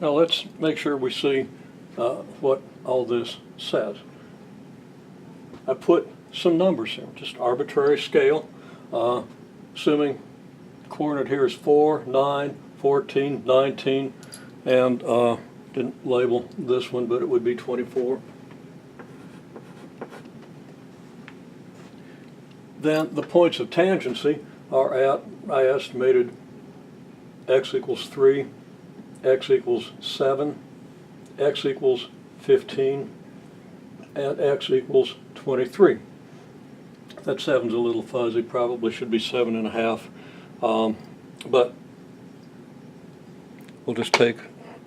Now let's make sure we see what all this says. I put some numbers here, just arbitrary scale, assuming coordinate here is 4, 9, 14, 19, and didn't label this one, but it would be 24. Then the points of tangency are at, I estimated, x equals 3, x equals 7, x equals 15, and x equals 23. That 7's a little fuzzy, probably should be 7.5, but we'll just take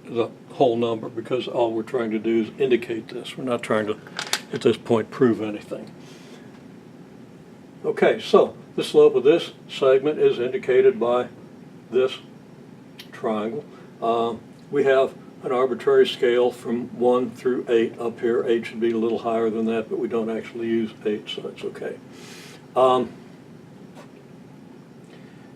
the whole number because all we're trying to do is indicate this. We're not trying to, at this point, prove anything. Okay, so the slope of this segment is indicated by this triangle. We have an arbitrary scale from 1 through 8 up here. 8 should be a little higher than that, but we don't actually use 8, so that's okay.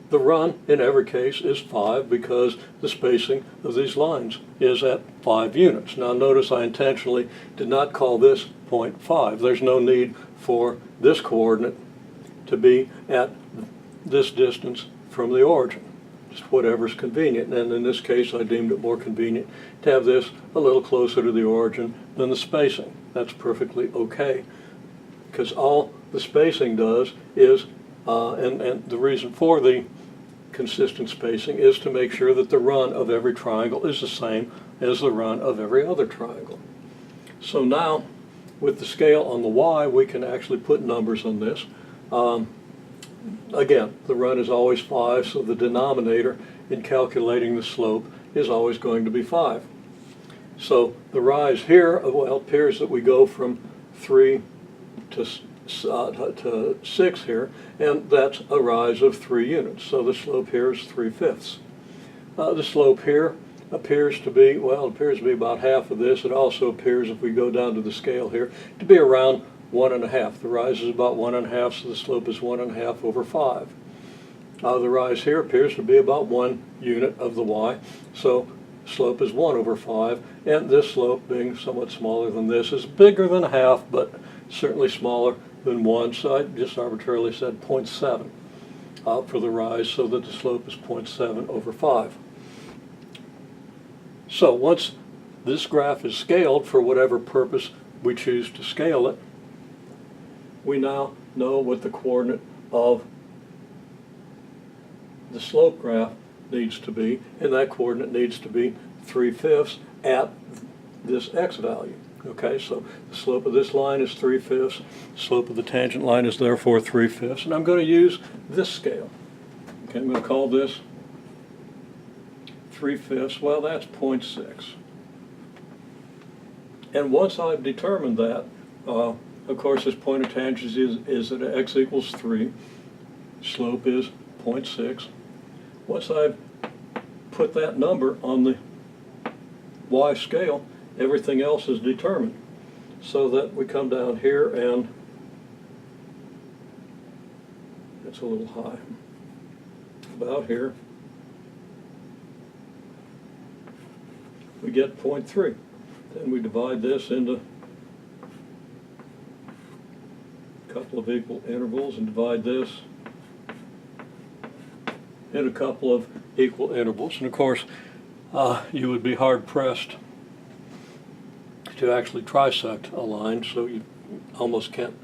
The run in every case is 5 because the spacing of these lines is at 5 units. Now notice I intentionally did not call this point 5. There's no need for this coordinate to be at this distance from the origin. Just whatever's convenient, and in this case I deemed it more convenient to have this a little closer to the origin than the spacing. That's perfectly okay, because all the spacing does is, and the reason for the consistent spacing is to make sure that the run of every triangle is the same as the run of every other triangle. So now, with the scale on the y, we can actually put numbers on this. Again, the run is always 5, so the denominator in calculating the slope is always going to be 5. So the rise here, well, it appears that we go from 3 to 6 here, and that's a rise of 3 units. So the slope here is 3/5. The slope here appears to be, well, it appears to be about half of this. It also appears, if we go down to the scale here, to be around 1.5. The rise is about 1.5, so the slope is 1.5 over 5. The rise here appears to be about 1 unit of the y, so slope is 1 over 5, and this slope, being somewhat smaller than this, is bigger than a half, but certainly smaller than 1, so I just arbitrarily said 0.7 for the rise, so that the slope is 0.7 over 5. So once this graph is scaled for whatever purpose we choose to scale it, we now know what the coordinate of the slope graph needs to be, and that coordinate needs to be 3/5 at this x value. Okay, so the slope of this line is 3/5, the slope of the tangent line is therefore 3/5, and I'm going to use this scale. Okay, I'm going to call this 3/5, well, that's 0.6. And once I've determined that, of course, this point of tangent is at x equals 3. Slope is 0.6. Once I've put that number on the y scale, everything else is determined. So that we come down here, and it's a little high. About here, we get 0.3. Then we divide this into couple of equal intervals and divide this in a couple of equal intervals. And of course, you would be hard-pressed to actually trisect a line, so you almost can't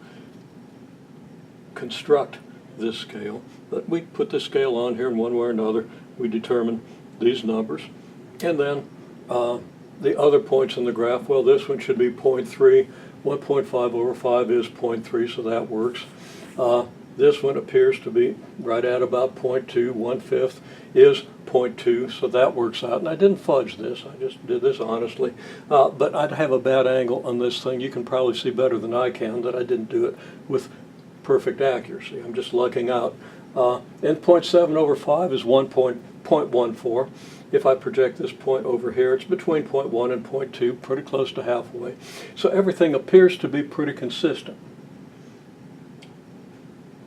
construct this scale. But we put this scale on here in one way or another. We determine these numbers. And then the other points in the graph, well, this one should be 0.3. 1.5 over 5 is 0.3, so that works. This one appears to be right at about 0.2. 1/5 is 0.2, so that works out. And I didn't fudge this, I just did this honestly. But I'd have a bad angle on this thing. You can probably see better than I can that I didn't do it with perfect accuracy. I'm just lucking out. And 0.7 over 5 is 1.14. If I project this point over here, it's between 0.1 and 0.2, pretty close to halfway. So everything appears to be pretty consistent.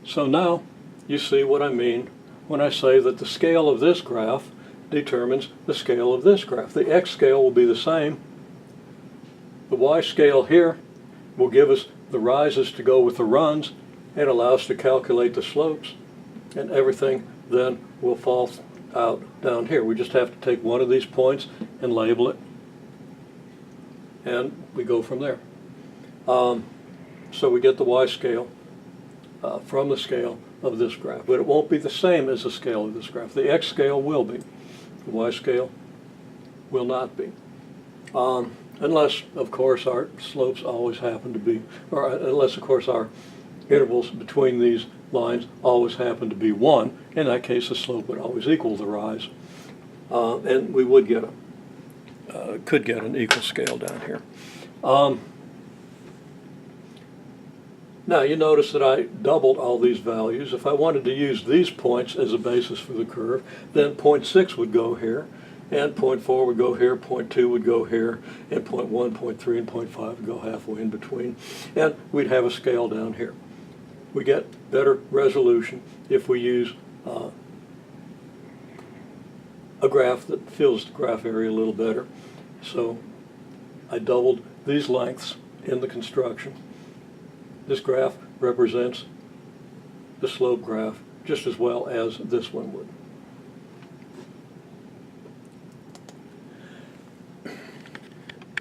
So now you see what I mean when I say that the scale of this graph determines the scale of this graph. The x scale will be the same. The y scale here will give us the rises to go with the runs and allow us to calculate the slopes, and everything then will fall out down here. We just have to take one of these points and label it, and we go from there. So we get the y scale from the scale of this graph, but it won't be the same as the scale of this graph. The x scale will be. The y scale will not be. Unless, of course, our slopes always happen to be, or unless, of course, our intervals between these lines always happen to be 1. In that case, the slope would always equal the rise. And we would get could get an equal scale down here. Now, you notice that I doubled all these values. If I wanted to use these points as a basis for the curve, then 0.6 would go here, and 0.4 would go here, 0.2 would go here, and 0.1, 0.3, and 0.5 would go halfway in between, and we'd have a scale down here. We get better resolution if we use a graph that fills the graph area a little better. So I doubled these lengths in the construction. This graph represents the slope graph just as well as this one would.